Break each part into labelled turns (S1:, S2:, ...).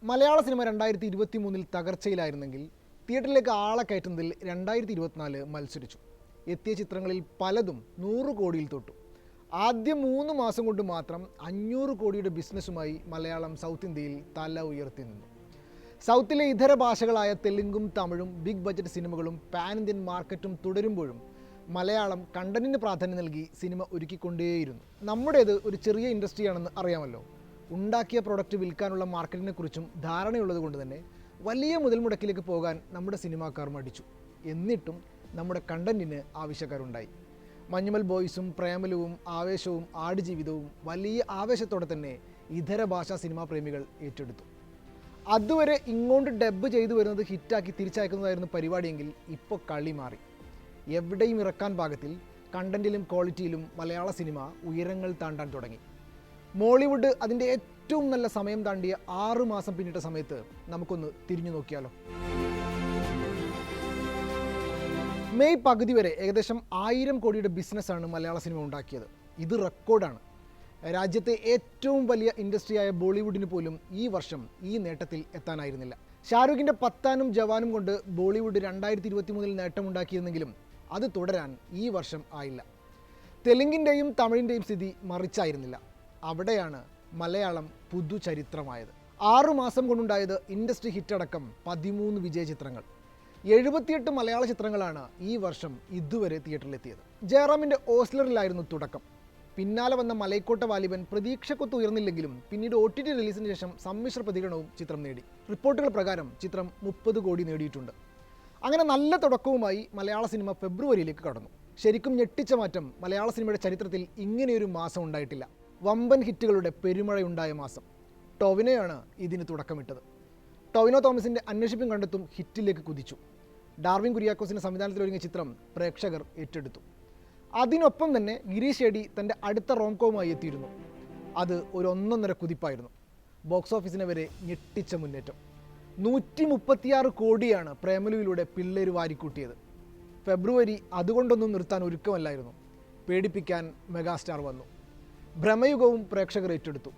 S1: മലയാള cinema 2023 തകർച്ചയിലായിരുന്നെങ്കിൽ തിയേറ്ററിലേക്ക് ആളെ കയറ്റുന്നതിൽ 2024 മത്സരിച്ചു. എത്തിയ ചിത്രങ്ങളിൽ പലതും 100 കോടിയിൽ തൊട്ടു. ആദ്യ 3 മാസം കൊണ്ട് മാത്രം 500 കോടിയുടെ ബിസിനസ്സുമായി മലയാളം സൗത്ത് ഇന്ത്യയിൽ തല ഉയർത്തി നിന്നു. സൗത്തിലെ ഇതര ഭാഷകളായ തെലുങ്കും തമിഴും ബിഗ് ബഡ്ജറ്റ് സിനിമകളും പാൻ ഇന്ത്യൻ മാർക്കറ്റും തുടരുമ്പോഴും മലയാളം കണ്ടന്റിന് പ്രാധാന്യം നൽകി സിനിമ ഒരുക്കിക്കൊണ്ടേയിരുന്നു. നമ്മുടേത് ഒരു ചെറിയ ഇൻഡസ്ട്രിയാണെന്ന് അറിയാമല്ലോ. ഉണ്ടാക്കിയ പ്രൊഡക്റ്റ് വിൽക്കാനുള്ള മാർക്കറ്റിനെ കുറിച്ചും ധാരണയുള്ളത് കൊണ്ട് തന്നെ വലിയ മുതൽ മുടക്കിലേക്ക് പോകാൻ നമ്മുടെ സിനിമാക്കാർ മടിച്ചു. എന്നിട്ടും നമ്മുടെ കണ്ടന്റിന് ആവശ്യക്കാരുണ്ടായി. മഞ്ഞുമൽ ബോയ്സും പ്രേമലുവും ആവേശവും ആടുജീവിതവും വലിയ ആവേശത്തോടെ തന്നെ ഇതര ഭാഷാ സിനിമാ പ്രേമികൾ ഏറ്റെടുത്തു. അതുവരെ ഇങ്ങോട്ട് ഡബ് ചെയ്തു വരുന്നത് ഹിറ്റാക്കി തിരിച്ചയക്കുന്നതായിരുന്നു പരിപാടിയെങ്കിൽ ഇപ്പോൾ കളി മാറി. എവിടെയും ഇറക്കാൻ പാകത്തിൽ കണ്ടന്റിലും ക്വാളിറ്റിയിലും മലയാള സിനിമ ഉയരങ്ങൾ താണ്ടാൻ തുടങ്ങി. മോളിവുഡ് അതിൻ്റെ ഏറ്റവും നല്ല സമയം താണ്ടിയ 6 മാസം പിന്നിട്ട സമയത്ത് നമുക്കൊന്ന് തിരിഞ്ഞു നോക്കിയാലോ. മെയ് പകുതി വരെ ഏകദേശം 1000 കോടിയുടെ ബിസിനസ്സാണ് മലയാള സിനിമ ഉണ്ടാക്കിയത്. ഇത് റെക്കോർഡാണ്. രാജ്യത്തെ ഏറ്റവും വലിയ ഇൻഡസ്ട്രിയായ ബോളിവുഡിന് പോലും ഈ വർഷം ഈ നേട്ടത്തിൽ എത്താനായിരുന്നില്ല. ഷാരൂഖിൻ്റെ പത്താനും ജവാനും കൊണ്ട് ബോളിവുഡ് 2023 നേട്ടമുണ്ടാക്കിയിരുന്നെങ്കിലും അത് തുടരാൻ ഈ വർഷം ആയില്ല. തെലുങ്കിൻ്റെയും തമിഴിൻ്റെയും സ്ഥിതി മറിച്ചായിരുന്നില്ല. അവിടെയാണ് മലയാളം പുതുചരിത്രമായത്. 6 മാസം കൊണ്ടുണ്ടായത് ഇൻഡസ്ട്രി ഹിറ്റടക്കം 13 വിജയ ചിത്രങ്ങൾ. 78 മലയാള ചിത്രങ്ങളാണ് ഈ വർഷം ഇതുവരെ തിയേറ്ററിലെത്തിയത്. ജയറാമിൻ്റെ ഓസ്ലറിലായിരുന്നു തുടക്കം. പിന്നാലെ വന്ന മലൈക്കോട്ട വാലിബൻ പ്രതീക്ഷക്കൊത്ത് ഉയർന്നില്ലെങ്കിലും പിന്നീട് OTT റിലീസിന് ശേഷം സമ്മിശ്ര പ്രതികരണവും ചിത്രം നേടി. റിപ്പോർട്ടുകൾ പ്രകാരം ചിത്രം 30 കോടി നേടിയിട്ടുണ്ട്. അങ്ങനെ നല്ല തുടക്കവുമായി മലയാള സിനിമ ഫെബ്രുവരിയിലേക്ക് കടന്നു. ശരിക്കും ഞെട്ടിച്ച മാറ്റം മലയാള സിനിമയുടെ ചരിത്രത്തിൽ ഇങ്ങനെയൊരു മാസം ഉണ്ടായിട്ടില്ല. വമ്പൻ ഹിറ്റുകളുടെ പെരുമഴയുണ്ടായ മാസം. ടൊവിനോയാണ് ഇതിന് തുടക്കമിട്ടത്. ടൊവിനോ തോമസിൻ്റെ അന്വേഷിപ്പും കണ്ടെത്തും ഹിറ്റിലേക്ക് കുതിച്ചു. ഡാർവിൻ കുര്യാക്കോസിൻ്റെ സംവിധാനത്തിലൊരുങ്ങിയ ചിത്രം പ്രേക്ഷകർ ഏറ്റെടുത്തു. അതിനൊപ്പം തന്നെ ഗിരീഷ് ഷെഡി തൻ്റെ അടുത്ത റോംകോവുമായി എത്തിയിരുന്നു. അത് ഒരു 1.5 കുതിപ്പായിരുന്നു. ബോക്സ് ഓഫീസിനെ വരെ ഞെട്ടിച്ച മുന്നേറ്റം. 136 കോടിയാണ് പ്രേമലുവിലൂടെ പിള്ളേര് വാരിക്കൂട്ടിയത്. ഫെബ്രുവരി അതുകൊണ്ടൊന്നും നിർത്താൻ ഒരുക്കമല്ലായിരുന്നു. പേടിപ്പിക്കാൻ മെഗാസ്റ്റാർ വന്നു. ഭ്രമയുഗവും പ്രേക്ഷകർ ഏറ്റെടുത്തു.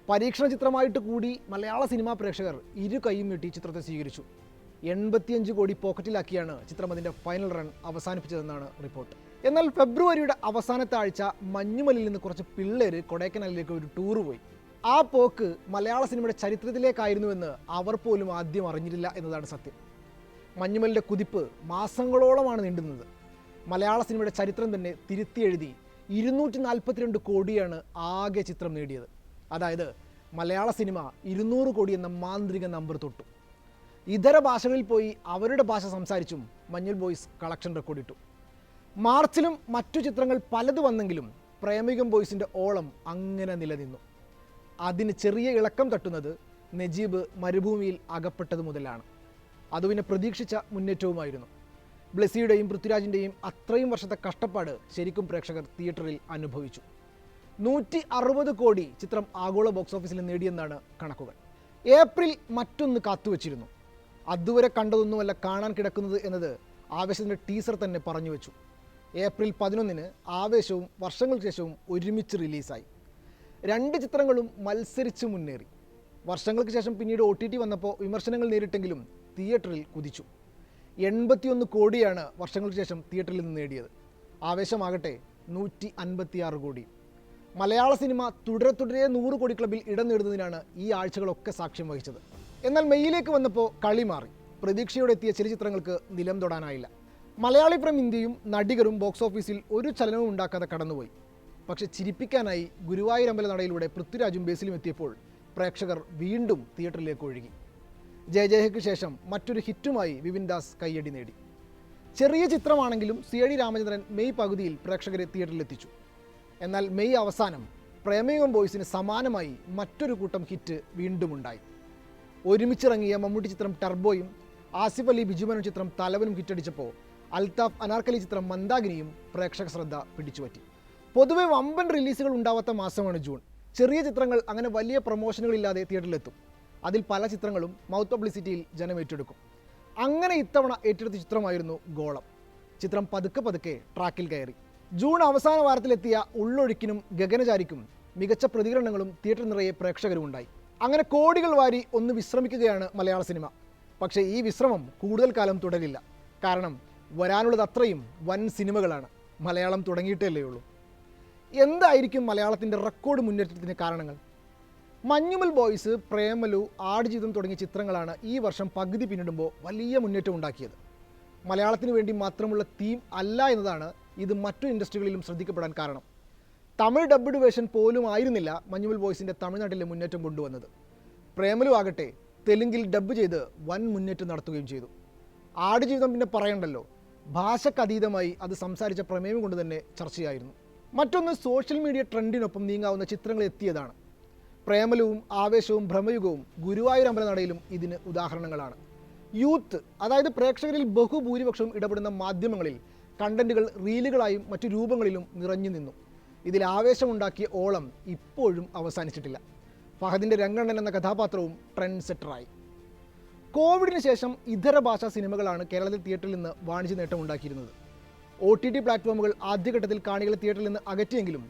S1: പരീക്ഷണ ചിത്രമായിട്ട് കൂടി മലയാള സിനിമാ പ്രേക്ഷകർ ഇരു കൈയും നീട്ടി ചിത്രത്തെ സ്വീകരിച്ചു. 85 കോടി പോക്കറ്റിലാക്കിയാണ് ചിത്രം അതിൻ്റെ ഫൈനൽ റൺ അവസാനിപ്പിച്ചതെന്നാണ് റിപ്പോർട്ട്. എന്നാൽ ഫെബ്രുവരിയുടെ അവസാനത്തെ ആഴ്ച മഞ്ഞുമലിൽ നിന്ന് കുറച്ച് പിള്ളേര് കൊടൈക്കനാലിലേക്ക് ഒരു ടൂർ പോയി. ആ പോക്ക് മലയാള സിനിമയുടെ ചരിത്രത്തിലേക്കായിരുന്നുവെന്ന് അവർ പോലും ആദ്യം അറിഞ്ഞിട്ടില്ല എന്നതാണ് സത്യം. മഞ്ഞുമലിൻ്റെ കുതിപ്പ് മാസങ്ങളോളമാണ് നീണ്ടുന്നത്. മലയാള സിനിമയുടെ ചരിത്രം തന്നെ തിരുത്തി എഴുതി 242 കോടിയാണ് ആകെ ചിത്രം നേടിയത്. അതായത് മലയാള സിനിമ 200 കോടി എന്ന മാന്ത്രിക നമ്പർ തൊട്ടു. ഇതര ഭാഷകളിൽ പോയി അവരുടെ ഭാഷ സംസാരിച്ചും മഞ്ഞുൽ ബോയ്സ് കളക്ഷൻ റെക്കോർഡിട്ടു. മാർച്ചിലും മറ്റു ചിത്രങ്ങൾ പലത് വന്നെങ്കിലും പ്രേമികം ബോയ്സിൻ്റെ ഓളം അങ്ങനെ നിലനിന്നു. അതിന് ചെറിയ ഇളക്കം തട്ടുന്നത് നജീബ് മരുഭൂമിയിൽ അകപ്പെട്ടത് മുതലാണ്. അത് പിന്നെ പ്രതീക്ഷിച്ച മുന്നേറ്റവുമായിരുന്നു. ബ്ലെസ്സിയുടെയും പൃഥ്വിരാജിൻ്റെയും അത്രയും വർഷത്തെ കഷ്ടപ്പാട് ശരിക്കും പ്രേക്ഷകർ തിയേറ്ററിൽ അനുഭവിച്ചു. 160 കോടി ചിത്രം ആഗോള ബോക്സ് ഓഫീസിൽ നേടിയെന്നാണ് കണക്കുകൾ. ഏപ്രിൽ മറ്റൊന്ന് കാത്തുവച്ചിരുന്നു. അതുവരെ കണ്ടതൊന്നുമല്ല കാണാൻ കിടക്കുന്നത് എന്നത് ആവേശത്തിൻ്റെ ടീസർ തന്നെ പറഞ്ഞു വെച്ചു. ഏപ്രിൽ 11 ആവേശവും വർഷങ്ങൾക്ക് ശേഷവും ഒരുമിച്ച് റിലീസായി. 2 ചിത്രങ്ങളും മത്സരിച്ച് മുന്നേറി. വർഷങ്ങൾക്ക് ശേഷം പിന്നീട് OTT വന്നപ്പോൾ വിമർശനങ്ങൾ നേരിട്ടെങ്കിലും തിയേറ്ററിൽ കുതിച്ചു. 81 കോടിയാണ് വർഷങ്ങൾക്ക് ശേഷം തിയേറ്ററിൽ നിന്ന് നേടിയത്. ആവേശമാകട്ടെ 156 കോടി. മലയാള സിനിമ തുടരെ 100 കോടി ക്ലബിൽ ഇടം നേടുന്നതിനാണ് ഈ ആഴ്ചകളൊക്കെ സാക്ഷ്യം വഹിച്ചത്. എന്നാൽ മെയ്യിലേക്ക് വന്നപ്പോൾ കളി മാറി. പ്രതീക്ഷയോടെ എത്തിയ ചില ചിത്രങ്ങൾക്ക് നിലം തൊടാനായില്ല. മലയാളി ഫ്രം ഇന്ത്യയും നടികരും ബോക്സ് ഓഫീസിൽ ഒരു ചലനവും ഉണ്ടാക്കാതെ കടന്നുപോയി. പക്ഷേ ചിരിപ്പിക്കാനായി ഗുരുവായൂർ അമ്പല നടയിലൂടെ പൃഥ്വിരാജും ബേസിലും എത്തിയപ്പോൾ പ്രേക്ഷകർ വീണ്ടും തിയേറ്ററിലേക്ക് ഒഴുകി. ജയജയഹയ്ക്ക് ശേഷം മറ്റൊരു ഹിറ്റുമായി വിപിൻ ദാസ് കയ്യടി നേടി. ചെറിയ ചിത്രമാണെങ്കിലും CID രാമചന്ദ്രൻ മെയ് പകുതിയിൽ പ്രേക്ഷകരെ തിയേറ്ററിലെത്തിച്ചു. എന്നാൽ മെയ് അവസാനം പ്രേമയുഗം ബോയ്സിന് സമാനമായി മറ്റൊരു കൂട്ടം ഹിറ്റ് വീണ്ടും ഉണ്ടായി. ഒരുമിച്ചിറങ്ങിയ മമ്മൂട്ടി ചിത്രം ടർബോയും ആസിഫ് അലി ബിജുമേനോൻ ചിത്രം തലവനും ഹിറ്റടിച്ചപ്പോൾ അൽത്താഫ് അനാർക്കലി ചിത്രം മന്ദാകിനിയും പ്രേക്ഷക ശ്രദ്ധ പിടിച്ചുപറ്റി. പൊതുവെ വമ്പൻ റിലീസുകൾ ഉണ്ടാവാത്ത മാസമാണ് ജൂൺ. ചെറിയ ചിത്രങ്ങൾ അങ്ങനെ വലിയ പ്രൊമോഷനുകളില്ലാതെ തിയേറ്ററിലെത്തും. അതിൽ പല ചിത്രങ്ങളും മൗത്ത് പബ്ലിസിറ്റിയിൽ ജനം ഏറ്റെടുക്കും. അങ്ങനെ ഇത്തവണ ഏറ്റെടുത്ത ചിത്രമായിരുന്നു ഗോളം. ചിത്രം പതുക്കെ ട്രാക്കിൽ കയറി. ജൂൺ അവസാന വാരത്തിലെത്തിയ ഉള്ളൊഴുക്കിനും ഗഗനചാരിക്കും മികച്ച പ്രതികരണങ്ങളും തിയേറ്റർ നിറയെ പ്രേക്ഷകരുമുണ്ടായി. അങ്ങനെ കോടികൾ വാരി ഒന്ന് വിശ്രമിക്കുകയാണ് മലയാള സിനിമ. പക്ഷേ ഈ വിശ്രമം കൂടുതൽ കാലം തുടരില്ല. കാരണം വരാനുള്ളത് അത്രയും വൻ സിനിമകളാണ്. മലയാളം തുടങ്ങിയിട്ടല്ലേ ഉള്ളൂ. എന്തായിരിക്കും മലയാളത്തിൻ്റെ റെക്കോർഡ് മുന്നേറ്റത്തിന് കാരണങ്ങൾ? മഞ്ഞുമൽ ബോയ്സ്, പ്രേമലു, ആടുജീവിതം തുടങ്ങിയ ചിത്രങ്ങളാണ് ഈ വർഷം പകുതി പിന്നിടുമ്പോൾ വലിയ മുന്നേറ്റം ഉണ്ടാക്കിയത്. മലയാളത്തിന് വേണ്ടി മാത്രമുള്ള തീം അല്ല എന്നതാണ് ഇത് മറ്റു ഇൻഡസ്ട്രികളിലും ശ്രദ്ധിക്കപ്പെടാൻ കാരണം. തമിഴ് ഡബ്ഡ് വേർഷൻ പോലും ആയിരുന്നില്ല മഞ്ഞുമൽ ബോയ്സിൻ്റെ തമിഴ്നാട്ടിലെ മുന്നേറ്റം കൊണ്ടുവന്നത്. പ്രേമലു ആകട്ടെ തെലുങ്കിൽ ഡബ്ബ് ചെയ്ത് വൻ മുന്നേറ്റം നടത്തുകയും ചെയ്തു. ആടുജീവിതം പിന്നെ പറയണ്ടല്ലോ, ഭാഷക്കതീതമായി അത് സംസാരിച്ച പ്രമേയം കൊണ്ട് തന്നെ ചർച്ചയായിരുന്നു. മറ്റൊന്ന് സോഷ്യൽ മീഡിയ ട്രെൻഡിനൊപ്പം നീങ്ങാവുന്ന ചിത്രങ്ങൾ എത്തിയതാണ്. പ്രേമലുവും ആവേശവും ഭ്രമയുഗവും ഗുരുവായൂർ അമ്പലനടയിലും ഇതിന് ഉദാഹരണങ്ങളാണ്. യൂത്ത്, അതായത് പ്രേക്ഷകരിൽ ബഹുഭൂരിപക്ഷവും ഇടപെടുന്ന മാധ്യമങ്ങളിൽ കണ്ടന്റുകൾ റീലുകളായും മറ്റു രൂപങ്ങളിലും നിറഞ്ഞു നിന്നു. ഇതിൽ ആവേശമുണ്ടാക്കിയ ഓളം ഇപ്പോഴും അവസാനിച്ചിട്ടില്ല. ഫഹദിൻ്റെ രംഗണ്ണൻ എന്ന കഥാപാത്രവും ട്രെൻഡ് സെറ്ററായി. കോവിഡിന് ശേഷം ഇതര ഭാഷാ സിനിമകളാണ് കേരളത്തിൽ തിയേറ്ററിൽ നിന്ന് വാണിജ്യ നേട്ടം ഉണ്ടാക്കിയിരുന്നത്. OTT പ്ലാറ്റ്ഫോമുകൾ ആദ്യഘട്ടത്തിൽ കാണികളെ തിയേറ്ററിൽ നിന്ന് അകറ്റിയെങ്കിലും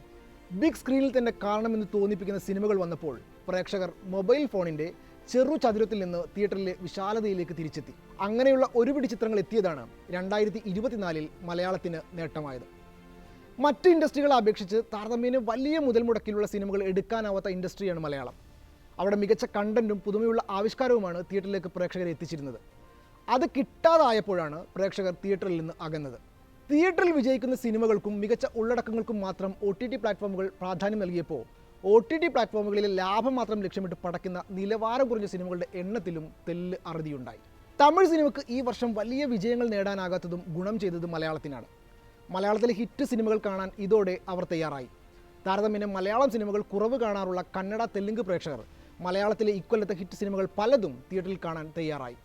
S1: ബിഗ് സ്ക്രീനിൽ തന്നെ കാണണമെന്ന് തോന്നിപ്പിക്കുന്ന സിനിമകൾ വന്നപ്പോൾ പ്രേക്ഷകർ മൊബൈൽ ഫോണിൻ്റെ ചെറു ചതുരത്തിൽ നിന്ന് തിയേറ്ററിലെ വിശാലതയിലേക്ക് തിരിച്ചെത്തി. അങ്ങനെയുള്ള ഒരുപിടി ചിത്രങ്ങൾ എത്തിയതാണ് 2024 മലയാളത്തിന് നേട്ടമായത്. മറ്റ് ഇൻഡസ്ട്രികളെ അപേക്ഷിച്ച് താരതമ്യേന വലിയ മുതൽ മുടക്കിലുള്ള സിനിമകൾ എടുക്കാനാവാത്ത ഇൻഡസ്ട്രിയാണ് മലയാളം. അവിടെ മികച്ച കണ്ടന്റും പുതുമയുള്ള ആവിഷ്കാരവുമാണ് തിയേറ്ററിലേക്ക് പ്രേക്ഷകരെ എത്തിച്ചിരുന്നത്. അത് കിട്ടാതായപ്പോഴാണ് പ്രേക്ഷകർ തിയേറ്ററിൽ നിന്ന് അകന്നത്. തിയേറ്ററിൽ വിജയിക്കുന്ന സിനിമകൾക്കും മികച്ച ഉള്ളടക്കങ്ങൾക്കും മാത്രം OTT പ്ലാറ്റ്ഫോമുകൾ പ്രാധാന്യം നൽകിയപ്പോൾ OTT പ്ലാറ്റ്ഫോമുകളിലെ ലാഭം മാത്രം ലക്ഷ്യമിട്ട് പടക്കുന്ന നിലവാരം കുറഞ്ഞ സിനിമകളുടെ എണ്ണത്തിലും തെല്ല് അറുതിയുണ്ടായി. തമിഴ് സിനിമയ്ക്ക് ഈ വർഷം വലിയ വിജയങ്ങൾ നേടാനാകാത്തതും ഗുണം ചെയ്തത് മലയാളത്തിനാണ്. മലയാളത്തിലെ ഹിറ്റ് സിനിമകൾ കാണാൻ ഇതോടെ അവർ തയ്യാറായി. താരതമ്യേന മലയാളം സിനിമകൾ കുറവ് കാണാറുള്ള കന്നഡ, തെലുങ്ക് പ്രേക്ഷകർ മലയാളത്തിലെ ഇക്കൊല്ലത്തെ ഹിറ്റ് സിനിമകൾ പലതും തിയേറ്ററിൽ കാണാൻ തയ്യാറായി.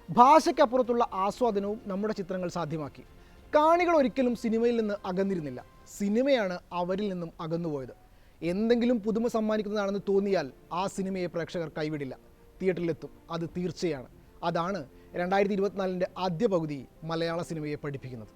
S1: ഭാഷയ്ക്കപ്പുറത്തുള്ള ആസ്വാദനവും നമ്മുടെ ചിത്രങ്ങൾ സാധ്യമാക്കി. കാണികൾ ഒരിക്കലും സിനിമയിൽ നിന്ന് അകന്നിരുന്നില്ല. സിനിമയാണ് അവരിൽ നിന്നും അകന്നുപോയത്. എന്തെങ്കിലും പുതുമ സമ്മാനിക്കുന്നതാണെന്ന് തോന്നിയാൽ ആ സിനിമയെ പ്രേക്ഷകർ കൈവിടില്ല, തിയേറ്ററിലെത്തും. അത് തീർച്ചയാണ്. അതാണ് 2024 ആദ്യ പകുതി മലയാള സിനിമയെ പഠിപ്പിക്കുന്നത്.